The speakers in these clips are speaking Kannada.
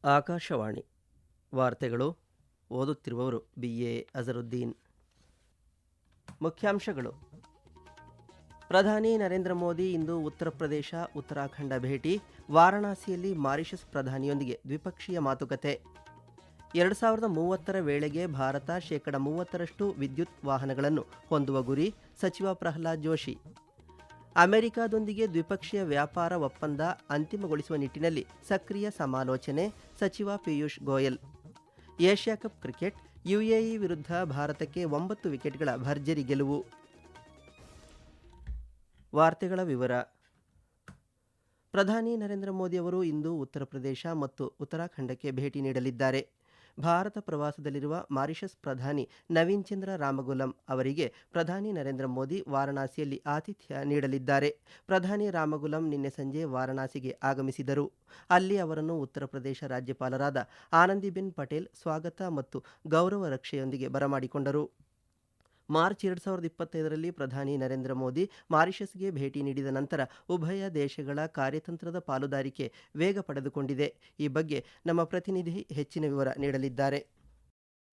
ಆಕಾಶವಾಣಿ ವಾರ್ತೆಗಳು. ಓದುತ್ತಿರುವವರು BA ಅಜರುದ್ದೀನ್. ಮುಖ್ಯಾಂಶಗಳು. ಪ್ರಧಾನಿ ನರೇಂದ್ರ ಮೋದಿ ಇಂದು ಉತ್ತರ ಪ್ರದೇಶ, ಉತ್ತರಾಖಂಡ ಭೇಟಿ. ವಾರಣಾಸಿಯಲ್ಲಿ ಮಾರಿಷಸ್ ಪ್ರಧಾನಿಯೊಂದಿಗೆ ದ್ವಿಪಕ್ಷೀಯ ಮಾತುಕತೆ. 2030 ವೇಳೆಗೆ ಭಾರತ 30% ವಿದ್ಯುತ್ ವಾಹನಗಳನ್ನು ಹೊಂದುವ ಗುರಿ, ಸಚಿವ ಪ್ರಹ್ಲಾದ್ ಜೋಶಿ. ಅಮೆರಿಕಾದೊಂದಿಗೆ ದ್ವಿಪಕ್ಷೀಯ ವ್ಯಾಪಾರ ಒಪ್ಪಂದ ಅಂತಿಮಗೊಳಿಸುವ ನಿಟ್ಟಿನಲ್ಲಿ ಸಕ್ರಿಯ ಸಮಾಲೋಚನೆ, ಸಚಿವ Piyush Goyal. Asia cup cricket, UAE ವಿರುದ್ಧ ಭಾರತಕ್ಕೆ 9 ವಿಕೆಟ್ಗಳ ಭರ್ಜರಿ ಗೆಲುವು. ವಾರ್ತೆಗಳ ವಿವರ. ಪ್ರಧಾನಿ ನರೇಂದ್ರ ಮೋದಿ ಅವರು ಇಂದು ಉತ್ತರ ಪ್ರದೇಶ ಮತ್ತು ಉತ್ತರಾಖಂಡಕ್ಕೆ ಭೇಟಿ ನೀಡಲಿದ್ದಾರೆ. ಭಾರತ ಪ್ರವಾಸದಲ್ಲಿರುವ ಮಾರಿಷಸ್ ಪ್ರಧಾನಿ ನವೀನ್ ಚಂದ್ರ ರಾಮಗುಲಂ ಅವರಿಗೆ ಪ್ರಧಾನಿ ನರೇಂದ್ರ ಮೋದಿ ವಾರಣಾಸಿಯಲ್ಲಿ ಆತಿಥ್ಯ ನೀಡಲಿದ್ದಾರೆ. ಪ್ರಧಾನಿ ರಾಮಗುಲಂ ನಿನ್ನೆ ಸಂಜೆ ವಾರಣಾಸಿಗೆ ಆಗಮಿಸಿದರು. ಅಲ್ಲಿ ಅವರನ್ನು ಉತ್ತರ ಪ್ರದೇಶ ರಾಜ್ಯಪಾಲರಾದ ಆನಂದಿಬೆನ್ ಪಟೇಲ್ ಸ್ವಾಗತ ಮತ್ತು ಗೌರವ ರಕ್ಷೆಯೊಂದಿಗೆ ಬರಮಾಡಿಕೊಂಡರು. ಮಾರ್ಚ್ 2025ರಲ್ಲಿ ಪ್ರಧಾನಿ ನರೇಂದ್ರ ಮೋದಿ ಮಾರಿಷಸ್ಗೆ ಭೇಟಿ ನೀಡಿದ ನಂತರ ಉಭಯ ದೇಶಗಳ ಕಾರ್ಯತಂತ್ರದ ಪಾಲುದಾರಿಕೆ ವೇಗ ಪಡೆದುಕೊಂಡಿದೆ. ಈ ಬಗ್ಗೆ ನಮ್ಮ ಪ್ರತಿನಿಧಿ ಹೆಚ್ಚಿನ ವಿವರ ನೀಡಲಿದ್ದಾರೆ.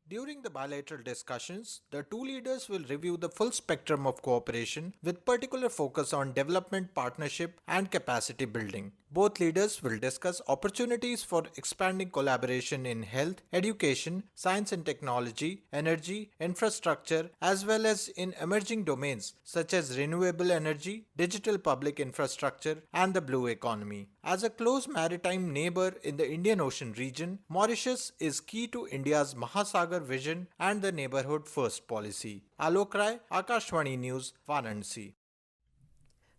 During the bilateral discussions, the two leaders will review the full spectrum of cooperation with particular focus on development, partnership and capacity building. Both leaders will discuss opportunities for expanding collaboration in health, education, science and technology, energy, infrastructure, as well as in emerging domains such as renewable energy, digital public infrastructure, and the blue economy. As a close maritime neighbor in the Indian Ocean region, Mauritius is key to India's Mahasagar vision and the neighborhood first policy. Alok Rai, Akashvani News, Varanasi.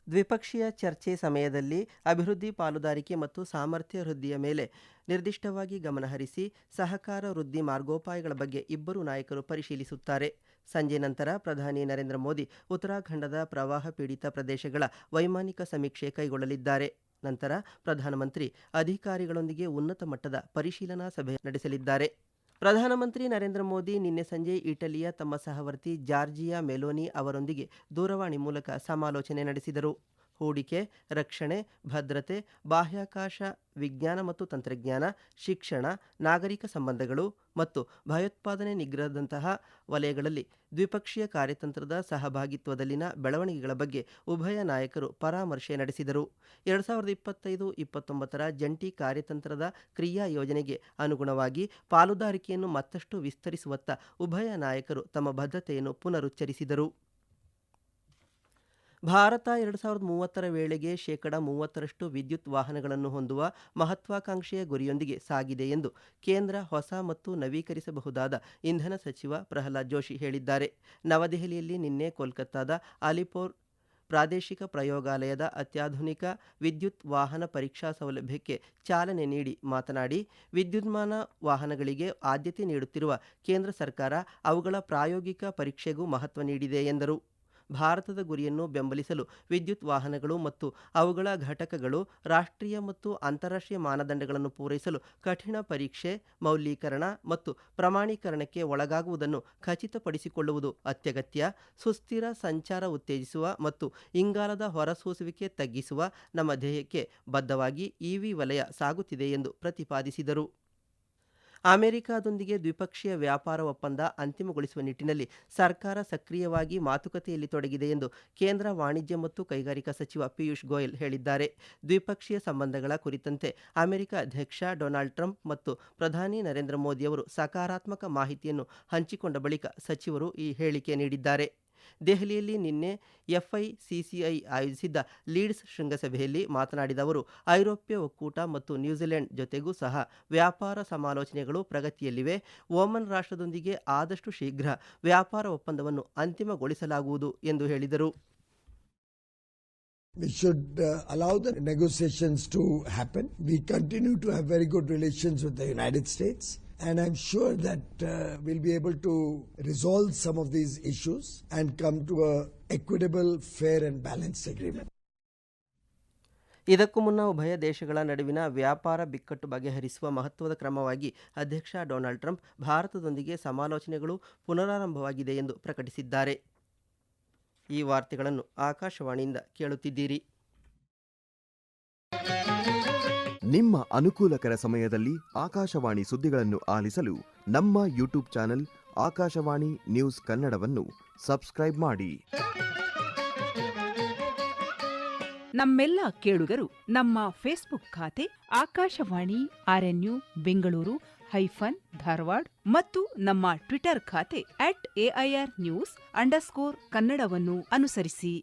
ದ್ವಿಪಕ್ಷೀಯ ಚರ್ಚೆ ಸಮಯದಲ್ಲಿ ಅಭಿವೃದ್ಧಿ, ಪಾಲುದಾರಿಕೆ ಮತ್ತು ಸಾಮರ್ಥ್ಯ ವೃದ್ಧಿಯ ಮೇಲೆ ನಿರ್ದಿಷ್ಟವಾಗಿ ಗಮನಹರಿಸಿ ಸಹಕಾರ ವೃದ್ಧಿ ಮಾರ್ಗೋಪಾಯಗಳ ಬಗ್ಗೆ ಇಬ್ಬರು ನಾಯಕರು ಪರಿಶೀಲಿಸುತ್ತಾರೆ. ಸಂಜೆ ನಂತರ ಪ್ರಧಾನಿ ನರೇಂದ್ರ ಮೋದಿ ಉತ್ತರಾಖಂಡದ ಪ್ರವಾಹ ಪೀಡಿತ ಪ್ರದೇಶಗಳ ವೈಮಾನಿಕ ಸಮೀಕ್ಷೆ ಕೈಗೊಳ್ಳಲಿದ್ದಾರೆ. ನಂತರ ಪ್ರಧಾನಮಂತ್ರಿ ಅಧಿಕಾರಿಗಳೊಂದಿಗೆ ಉನ್ನತ ಮಟ್ಟದ ಪರಿಶೀಲನಾ ಸಭೆ ನಡೆಸಲಿದ್ದಾರೆ. ಪ್ರಧಾನಮಂತ್ರಿ ನರೇಂದ್ರ ಮೋದಿ ನಿನ್ನೆ ಸಂಜೆ ಇಟಲಿಯ ತಮ್ಮ ಸಹವರ್ತಿ ಜಾರ್ಜಿಯಾ ಮೆಲೋನಿ ಅವರೊಂದಿಗೆ ದೂರವಾಣಿ ಮೂಲಕ ಸಮಾಲೋಚನೆ ನಡೆಸಿದರು. ಹೂಡಿಕೆ, ರಕ್ಷಣೆ, ಭದ್ರತೆ, ಬಾಹ್ಯಾಕಾಶ, ವಿಜ್ಞಾನ ಮತ್ತು ತಂತ್ರಜ್ಞಾನ, ಶಿಕ್ಷಣ, ನಾಗರಿಕ ಸಂಬಂಧಗಳು ಮತ್ತು ಭಯೋತ್ಪಾದನೆ ನಿಗ್ರಹದಂತಹ ವಲಯಗಳಲ್ಲಿ ದ್ವಿಪಕ್ಷೀಯ ಕಾರ್ಯತಂತ್ರದ ಸಹಭಾಗಿತ್ವದಲ್ಲಿನ ಬೆಳವಣಿಗೆಗಳ ಬಗ್ಗೆ ಉಭಯ ನಾಯಕರು ಪರಾಮರ್ಶೆ ನಡೆಸಿದರು. 2025-29 ಜಂಟಿ ಕಾರ್ಯತಂತ್ರದ ಕ್ರಿಯಾ ಯೋಜನೆಗೆ ಅನುಗುಣವಾಗಿ ಪಾಲುದಾರಿಕೆಯನ್ನು ಮತ್ತಷ್ಟು ವಿಸ್ತರಿಸುವತ್ತ ಉಭಯ ನಾಯಕರು ತಮ್ಮ ಬದ್ಧತೆಯನ್ನು ಪುನರುಚ್ಚರಿಸಿದರು. ಭಾರತ 2030 ವೇಳೆಗೆ 30% ವಿದ್ಯುತ್ ವಾಹನಗಳನ್ನು ಹೊಂದುವ ಮಹತ್ವಾಕಾಂಕ್ಷೆಯ ಗುರಿಯೊಂದಿಗೆ ಸಾಗಿದೆ ಎಂದು ಕೇಂದ್ರ ಹೊಸ ಮತ್ತು ನವೀಕರಿಸಬಹುದಾದ ಇಂಧನ ಸಚಿವ ಪ್ರಹ್ಲಾದ್ ಜೋಶಿ ಹೇಳಿದ್ದಾರೆ. ನವದೆಹಲಿಯಲ್ಲಿ ನಿನ್ನೆ ಕೋಲ್ಕತ್ತಾದ ಅಲಿಪೋರ್ ಪ್ರಾದೇಶಿಕ ಪ್ರಯೋಗಾಲಯದ ಅತ್ಯಾಧುನಿಕ ವಿದ್ಯುತ್ ವಾಹನ ಪರೀಕ್ಷಾ ಸೌಲಭ್ಯಕ್ಕೆ ಚಾಲನೆ ನೀಡಿ ಮಾತನಾಡಿ, ವಿದ್ಯುನ್ಮಾನ ವಾಹನಗಳಿಗೆ ಆದ್ಯತೆ ನೀಡುತ್ತಿರುವ ಕೇಂದ್ರ ಸರ್ಕಾರ ಅವುಗಳ ಪ್ರಾಯೋಗಿಕ ಪರೀಕ್ಷೆಗೂ ಮಹತ್ವ ನೀಡಿದೆ ಎಂದರು. ಭಾರತದ ಗುರಿಯನ್ನು ಬೆಂಬಲಿಸಲು ವಿದ್ಯುತ್ ವಾಹನಗಳು ಮತ್ತು ಅವುಗಳ ಘಟಕಗಳು ರಾಷ್ಟ್ರೀಯ ಮತ್ತು ಅಂತಾರಾಷ್ಟ್ರೀಯ ಮಾನದಂಡಗಳನ್ನು ಪೂರೈಸಲು ಕಠಿಣ ಪರೀಕ್ಷೆ, ಮೌಲ್ಯೀಕರಣ ಮತ್ತು ಪ್ರಮಾಣೀಕರಣಕ್ಕೆ ಒಳಗಾಗುವುದನ್ನು ಖಚಿತಪಡಿಸಿಕೊಳ್ಳುವುದು ಅತ್ಯಗತ್ಯ. ಸುಸ್ಥಿರ ಸಂಚಾರ ಉತ್ತೇಜಿಸುವ ಮತ್ತು ಇಂಗಾಲದ ಹೊರಸೂಸುವಿಕೆ ತಗ್ಗಿಸುವ ನಮ್ಮ ಧ್ಯೇಯಕ್ಕೆ ಬದ್ಧವಾಗಿ EV ವಲಯ ಸಾಗುತ್ತಿದೆ ಎಂದು ಪ್ರತಿಪಾದಿಸಿದರು. ಅಮೆರಿಕಾದೊಂದಿಗೆ ದ್ವಿಪಕ್ಷೀಯ ವ್ಯಾಪಾರ ಒಪ್ಪಂದ ಅಂತಿಮಗೊಳಿಸುವ ನಿಟ್ಟಿನಲ್ಲಿ ಸರ್ಕಾರ ಸಕ್ರಿಯವಾಗಿ ಮಾತುಕತೆಯಲ್ಲಿ ತೊಡಗಿದೆ ಎಂದು ಕೇಂದ್ರ ವಾಣಿಜ್ಯ ಮತ್ತು ಕೈಗಾರಿಕಾ ಸಚಿವ ಪಿಯೂಷ್ ಗೋಯಲ್ ಹೇಳಿದ್ದಾರೆ. ದ್ವಿಪಕ್ಷೀಯ ಸಂಬಂಧಗಳ ಕುರಿತಂತೆ ಅಮೆರಿಕ ಅಧ್ಯಕ್ಷ ಡೊನಾಲ್ಡ್ ಟ್ರಂಪ್ ಮತ್ತು ಪ್ರಧಾನಿ ನರೇಂದ್ರ ಮೋದಿ ಅವರು ಸಕಾರಾತ್ಮಕ ಮಾಹಿತಿಯನ್ನು ಹಂಚಿಕೊಂಡ ಬಳಿಕ ಸಚಿವರು ಈ ಹೇಳಿಕೆ ನೀಡಿದ್ದಾರೆ. ದೆಹಲಿಯಲ್ಲಿ ನಿನ್ನೆ FICCI ಆಯೋಜಿಸಿದ್ದ ಲೀಡ್ಸ್ ಶೃಂಗಸಭೆಯಲ್ಲಿ ಮಾತನಾಡಿದ ಅವರು, ಐರೋಪ್ಯ ಒಕ್ಕೂಟ ಮತ್ತು ನ್ಯೂಜಿಲೆಂಡ್ ಜೊತೆಗೂ ಸಹ ವ್ಯಾಪಾರ ಸಮಾಲೋಚನೆಗಳು ಪ್ರಗತಿಯಲ್ಲಿವೆ. ಓಮನ್ ರಾಷ್ಟ್ರದೊಂದಿಗೆ ಆದಷ್ಟು ಶೀಘ್ರ ವ್ಯಾಪಾರ ಒಪ್ಪಂದವನ್ನು ಅಂತಿಮಗೊಳಿಸಲಾಗುವುದು ಎಂದು ಹೇಳಿದರು. We should allow the negotiations to happen. We continue to have very good relations with the United States. And I'm sure that we'll be able to resolve some of these issues and come to a equitable, fair and balanced agreement. ಇದಕ್ಕೂ ಮುನ್ನ ಉಭಯ ದೇಶಗಳ ನಡುವಿನ ವ್ಯಾಪಾರ ಬಿಕ್ಕಟ್ಟು ಬಗೆಹರಿಸುವ ಮಹತ್ವದ ಕ್ರಮವಾಗಿ ಅಧ್ಯಕ್ಷ ಡೊನಾಲ್ಡ್ ಟ್ರಂಪ್ ಭಾರತದೊಂದಿಗೆ ಸಮಾಲೋಚನೆಗಳು ಪುನರಾರಂಭವಾಗಿದೆ ಎಂದು ಪ್ರಕಟಿಸಿದ್ದಾರೆ. ಈ ವಾರ್ತೆಗಳನ್ನು ಆಕಾಶವಾಣಿಯಿಂದ ಕೇಳುತ್ತಿದ್ದೀರಿ. ನಿಮ್ಮ ಅನುಕೂಲಕರ ಸಮಯದಲ್ಲಿ ಆಕಾಶವಾಣಿ ಸುದ್ದಿಗಳನ್ನು ಆಲಿಸಲು ನಮ್ಮ ಯೂಟ್ಯೂಬ್ ಚಾನೆಲ್ ಆಕಾಶವಾಣಿ ನ್ಯೂಸ್ ಕನ್ನಡವನ್ನು ಸಬ್ಸ್ಕ್ರೈಬ್ ಮಾಡಿ. ನಮ್ಮೆಲ್ಲ ಕೇಳುಗರು ನಮ್ಮ ಫೇಸ್ಬುಕ್ ಖಾತೆ ಆಕಾಶವಾಣಿ ಆರ್ಎನ್ಯು ಬೆಂಗಳೂರು ಧಾರವಾಡ ಮತ್ತು ನಮ್ಮ ಟ್ವಿಟರ್ ಖಾತೆ @AIRnews_ಕನ್ನಡವನ್ನು ಅನುಸರಿಸಿ.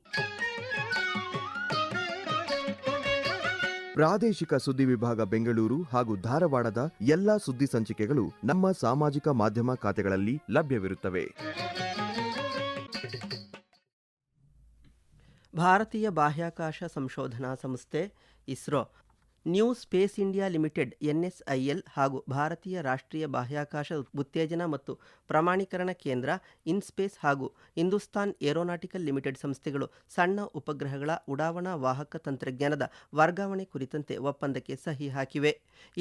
ಪ್ರಾದೇಶಿಕ ಸುದ್ದಿ ವಿಭಾಗ ಬೆಂಗಳೂರು ಹಾಗೂ ಧಾರವಾಡದ ಎಲ್ಲಾ ಸುದ್ದಿ ಸಂಚಿಕೆಗಳು ನಮ್ಮ ಸಾಮಾಜಿಕ ಮಾಧ್ಯಮ ಖಾತೆಗಳಲ್ಲಿ ಲಭ್ಯವಿರುತ್ತವೆ. ಭಾರತೀಯ ಬಾಹ್ಯಾಕಾಶ ಸಂಶೋಧನಾ ಸಂಸ್ಥೆ ISRO, new space India limited NSIL ಹಾಗೂ ಭಾರತೀಯ ರಾಷ್ಟ್ರೀಯ ಬಾಹ್ಯಾಕಾಶ ಉತ್ತೇಜನ ಮತ್ತು ಪ್ರಮಾಣೀಕರಣ ಕೇಂದ್ರ ಇನ್ಸ್ಪೇಸ್ ಹಾಗೂ ಹಿಂದೂಸ್ತಾನ್ ಏರೋನಾಟಿಕಲ್ ಲಿಮಿಟೆಡ್ ಸಂಸ್ಥೆಗಳು ಸಣ್ಣ ಉಪಗ್ರಹಗಳ ಉಡಾವಣಾ ವಾಹಕ ತಂತ್ರಜ್ಞಾನದ ವರ್ಗಾವಣೆ ಕುರಿತಂತೆ ಒಪ್ಪಂದಕ್ಕೆ ಸಹಿ ಹಾಕಿವೆ.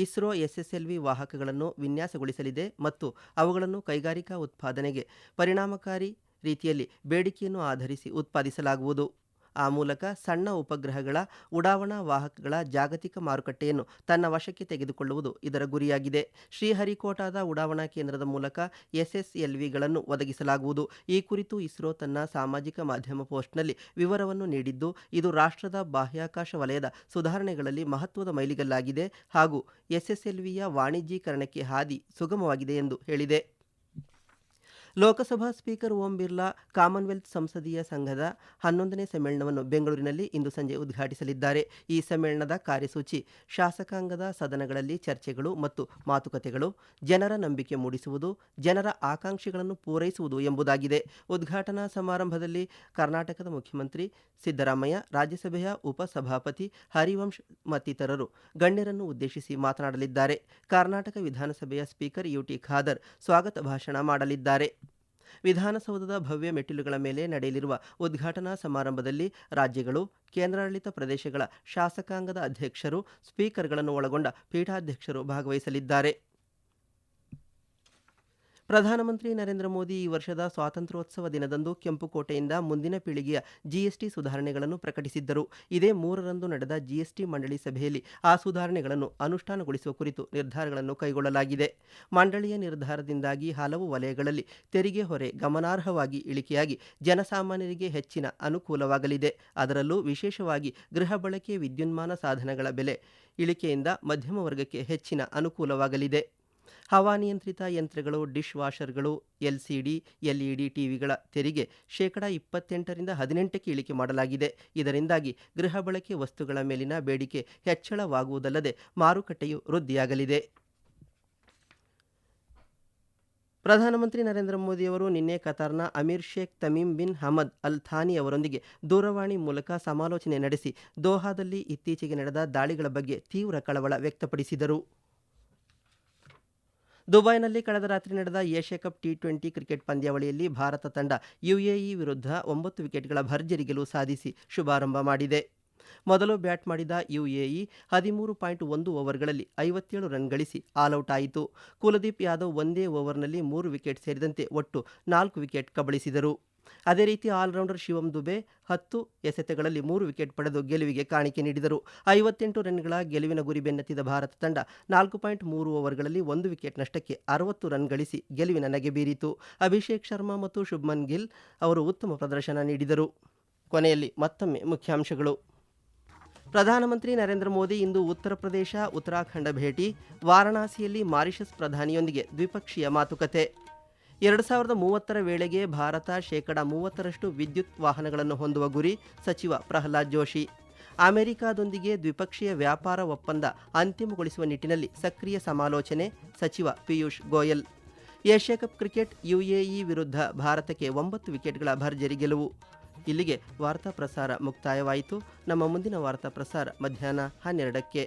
ಇಸ್ರೋ SSLV ವಾಹಕಗಳನ್ನು ವಿನ್ಯಾಸಗೊಳಿಸಲಿದೆ ಮತ್ತು ಅವುಗಳನ್ನು ಕೈಗಾರಿಕಾ ಉತ್ಪಾದನೆಗೆ ಪರಿಣಾಮಕಾರಿ ರೀತಿಯಲ್ಲಿ ಬೇಡಿಕೆಯನ್ನು ಆಧರಿಸಿ ಉತ್ಪಾದಿಸಲಾಗುವುದು. ಆ ಮೂಲಕ ಸಣ್ಣ ಉಪಗ್ರಹಗಳ ಉಡಾವಣಾ ವಾಹಕಗಳ ಜಾಗತಿಕ ಮಾರುಕಟ್ಟೆಯನ್ನು ತನ್ನ ವಶಕ್ಕೆ ತೆಗೆದುಕೊಳ್ಳುವುದು ಇದರ ಗುರಿಯಾಗಿದೆ. ಶ್ರೀಹರಿಕೋಟಾದ ಉಡಾವಣಾ ಕೇಂದ್ರದ ಮೂಲಕ SSLVಗಳನ್ನು ಒದಗಿಸಲಾಗುವುದು. ಈ ಕುರಿತು ಇಸ್ರೋ ತನ್ನ ಸಾಮಾಜಿಕ ಮಾಧ್ಯಮ ಪೋಸ್ಟ್ನಲ್ಲಿ ವಿವರವನ್ನು ನೀಡಿದ್ದು, ಇದು ರಾಷ್ಟ್ರದ ಬಾಹ್ಯಾಕಾಶ ವಲಯದ ಸುಧಾರಣೆಗಳಲ್ಲಿ ಮಹತ್ವದ ಮೈಲಿಗಲ್ಲಾಗಿದೆ ಹಾಗೂ SSLVಯ ವಾಣಿಜ್ಯೀಕರಣಕ್ಕೆ ಹಾದಿ ಸುಗಮವಾಗಿದೆ ಎಂದು ಹೇಳಿದೆ. ಲೋಕಸಭಾ ಸ್ಪೀಕರ್ ಓಂ ಬಿರ್ಲಾ ಕಾಮನ್ವೆಲ್ತ್ ಸಂಸದೀಯ ಸಂಘದ 11ನೇ ಸಮ್ಮೇಳನವನ್ನು ಬೆಂಗಳೂರಿನಲ್ಲಿ ಇಂದು ಸಂಜೆ ಉದ್ಘಾಟಿಸಲಿದ್ದಾರೆ. ಈ ಸಮ್ಮೇಳನದ ಕಾರ್ಯಸೂಚಿ ಶಾಸಕಾಂಗದ ಸದನಗಳಲ್ಲಿ ಚರ್ಚೆಗಳು ಮತ್ತು ಮಾತುಕತೆಗಳು, ಜನರ ನಂಬಿಕೆ ಮೂಡಿಸುವುದು, ಜನರ ಆಕಾಂಕ್ಷೆಗಳನ್ನು ಪೂರೈಸುವುದು ಎಂಬುದಾಗಿದೆ. ಉದ್ಘಾಟನಾ ಸಮಾರಂಭದಲ್ಲಿ ಕರ್ನಾಟಕದ ಮುಖ್ಯಮಂತ್ರಿ ಸಿದ್ದರಾಮಯ್ಯ, ರಾಜ್ಯಸಭೆಯ ಉಪಸಭಾಪತಿ ಹರಿವಂಶ್ ಮತ್ತಿತರರು ಗಣ್ಯರನ್ನು ಉದ್ದೇಶಿಸಿ ಮಾತನಾಡಲಿದ್ದಾರೆ. ಕರ್ನಾಟಕ ವಿಧಾನಸಭೆಯ ಸ್ಪೀಕರ್ UT ಖಾದರ್ ಸ್ವಾಗತ ಭಾಷಣ ಮಾಡಲಿದ್ದಾರೆ. ವಿಧಾನಸೌಧದ ಭವ್ಯ ಮೆಟ್ಟಿಲುಗಳ ಮೇಲೆ ನಡೆಯಲಿರುವ ಉದ್ಘಾಟನಾ ಸಮಾರಂಭದಲ್ಲಿ ರಾಜ್ಯಗಳು, ಕೇಂದ್ರಾಡಳಿತ ಪ್ರದೇಶಗಳ ಶಾಸಕಾಂಗದ ಅಧ್ಯಕ್ಷರು, ಸ್ಪೀಕರ್ಗಳನ್ನು ಒಳಗೊಂಡ ಪೀಠಾಧ್ಯಕ್ಷರು ಭಾಗವಹಿಸಲಿದ್ದಾರೆ. ಪ್ರಧಾನಮಂತ್ರಿ ನರೇಂದ್ರ ಮೋದಿ ಈ ವರ್ಷದ ಸ್ವಾತಂತ್ರ್ಯೋತ್ಸವ ದಿನದಂದು ಕೆಂಪುಕೋಟೆಯಿಂದ ಮುಂದಿನ ಪೀಳಿಗೆಯ GST ಸುಧಾರಣೆಗಳನ್ನು ಪ್ರಕಟಿಸಿದ್ದರು. ಇದೇ 3ರಂದು ನಡೆದ GST ಮಂಡಳಿ ಸಭೆಯಲ್ಲಿ ಆ ಸುಧಾರಣೆಗಳನ್ನು ಅನುಷ್ಠಾನಗೊಳಿಸುವ ಕುರಿತು ನಿರ್ಧಾರಗಳನ್ನು ಕೈಗೊಳ್ಳಲಾಗಿದೆ. ಮಂಡಳಿಯ ನಿರ್ಧಾರದಿಂದಾಗಿ ಹಲವು ವಲಯಗಳಲ್ಲಿ ತೆರಿಗೆ ಹೊರೆ ಗಮನಾರ್ಹವಾಗಿ ಇಳಿಕೆಯಾಗಿ ಜನಸಾಮಾನ್ಯರಿಗೆ ಹೆಚ್ಚಿನ ಅನುಕೂಲವಾಗಲಿದೆ. ಅದರಲ್ಲೂ ವಿಶೇಷವಾಗಿ ಗೃಹ ಬಳಕೆ ವಿದ್ಯುನ್ಮಾನ ಸಾಧನಗಳ ಬೆಲೆ ಇಳಿಕೆಯಿಂದ ಮಧ್ಯಮ ವರ್ಗಕ್ಕೆ ಹೆಚ್ಚಿನ ಅನುಕೂಲವಾಗಲಿದೆ. ಹವಾನಿಯಂತ್ರಿತ ಯಂತ್ರಗಳು, ಡಿಶ್ ವಾಷರ್ಗಳು, LCD, LED ಟಿವಿಗಳ ತೆರಿಗೆ 28% 18% ಇಳಿಕೆ ಮಾಡಲಾಗಿದೆ. ಇದರಿಂದಾಗಿ ಗೃಹ ಬಳಕೆ ವಸ್ತುಗಳ ಮೇಲಿನ ಬೇಡಿಕೆ ಹೆಚ್ಚಳವಾಗುವುದಲ್ಲದೆ ಮಾರುಕಟ್ಟೆಯು ವೃದ್ಧಿಯಾಗಲಿದೆ. ಪ್ರಧಾನಮಂತ್ರಿ ನರೇಂದ್ರ ಮೋದಿಯವರು ನಿನ್ನೆ ಕತಾರ್ನ ಅಮೀರ್ Sheikh Tamim bin Hamad Al Thani ಅವರೊಂದಿಗೆ ದೂರವಾಣಿ ಮೂಲಕ ಸಮಾಲೋಚನೆ ನಡೆಸಿ ದೋಹಾದಲ್ಲಿ ಇತ್ತೀಚೆಗೆ ನಡೆದ ದಾಳಿಗಳ ಬಗ್ಗೆ ತೀವ್ರ ಕಳವಳ ವ್ಯಕ್ತಪಡಿಸಿದರು. ದುಬೈನಲ್ಲಿ ಕಳೆದ ರಾತ್ರಿ ನಡೆದ ಏಷ್ಯಾ ಕಪ್ T20 ಕ್ರಿಕೆಟ್ ಪಂದ್ಯಾವಳಿಯಲ್ಲಿ ಭಾರತ ತಂಡ UAE ವಿರುದ್ಧ 9 ವಿಕೆಟ್ಗಳ ಭರ್ಜರಿ ಗೆಲುವು ಸಾಧಿಸಿ ಶುಭಾರಂಭ ಮಾಡಿದೆ. ಮೊದಲು ಬ್ಯಾಟ್ ಮಾಡಿದ UAE 13.1 ಓವರ್ಗಳಲ್ಲಿ 57 ರನ್ ಗಳಿಸಿ ಆಲ್ಔಟ್ ಆಯಿತು. ಕುಲದೀಪ್ ಯಾದವ್ ಒಂದೇ ಓವರ್ನಲ್ಲಿ 3 ವಿಕೆಟ್ ಸೇರಿದಂತೆ ಒಟ್ಟು 4 ವಿಕೆಟ್ ಕಬಳಿಸಿದರು. ಅದೇ ರೀತಿ ಆಲ್ರೌಂಡರ್ ಶಿವಂ ದುಬೆ 10 ಎಸೆತಗಳಲ್ಲಿ 3 ವಿಕೆಟ್ ಪಡೆದು ಗೆಲುವಿಗೆ ಕಾಣಿಕೆ ನೀಡಿದರು. 58 ರನ್ಗಳ ಗೆಲುವಿನ ಗುರಿ ಬೆನ್ನತ್ತಿದ ಭಾರತ ತಂಡ 4.3 ಓವರ್ಗಳಲ್ಲಿ 1 ವಿಕೆಟ್ ನಷ್ಟಕ್ಕೆ 60 ರನ್ ಗಳಿಸಿ ಗೆಲುವಿನ ನಗೆ ಬೀರಿತು. ಅಭಿಷೇಕ್ ಶರ್ಮಾ ಮತ್ತು ಶುಭ್ಮನ್ ಗಿಲ್ ಅವರು ಉತ್ತಮ ಪ್ರದರ್ಶನ ನೀಡಿದರು. ಕೊನೆಯಲ್ಲಿ ಮತ್ತೊಮ್ಮೆ ಮುಖ್ಯಾಂಶಗಳು. ಪ್ರಧಾನಮಂತ್ರಿ ನರೇಂದ್ರ ಮೋದಿ ಇಂದು ಉತ್ತರ ಪ್ರದೇಶ, ಉತ್ತರಾಖಂಡ ಭೇಟಿ. ವಾರಣಾಸಿಯಲ್ಲಿ ಮಾರಿಷಸ್ ಪ್ರಧಾನಿಯೊಂದಿಗೆ ದ್ವಿಪಕ್ಷೀಯ ಮಾತುಕತೆ. 2030ರ ವೇಳೆಗೆ ಭಾರತ 30% ವಿದ್ಯುತ್ ವಾಹನಗಳನ್ನು ಹೊಂದುವ ಗುರಿ, ಸಚಿವ ಪ್ರಹ್ಲಾದ್ ಜೋಶಿ. ಅಮೆರಿಕಾದೊಂದಿಗೆ ದ್ವಿಪಕ್ಷೀಯ ವ್ಯಾಪಾರ ಒಪ್ಪಂದ ಅಂತಿಮಗೊಳಿಸುವ ನಿಟ್ಟಿನಲ್ಲಿ ಸಕ್ರಿಯ ಸಮಾಲೋಚನೆ, ಸಚಿವ Piyush Goyal. Asia cup cricket UAE ವಿರುದ್ಧ ಭಾರತಕ್ಕೆ 9 ವಿಕೆಟ್ಗಳ ಭರ್ಜರಿ ಗೆಲುವು. ಇಲ್ಲಿಗೆ ವಾರ್ತಾ ಪ್ರಸಾರ ಮುಕ್ತಾಯವಾಯಿತು. ನಮ್ಮ ಮುಂದಿನ ವಾರ್ತಾ ಪ್ರಸಾರ ಮಧ್ಯಾಹ್ನ 12ಕ್ಕೆ.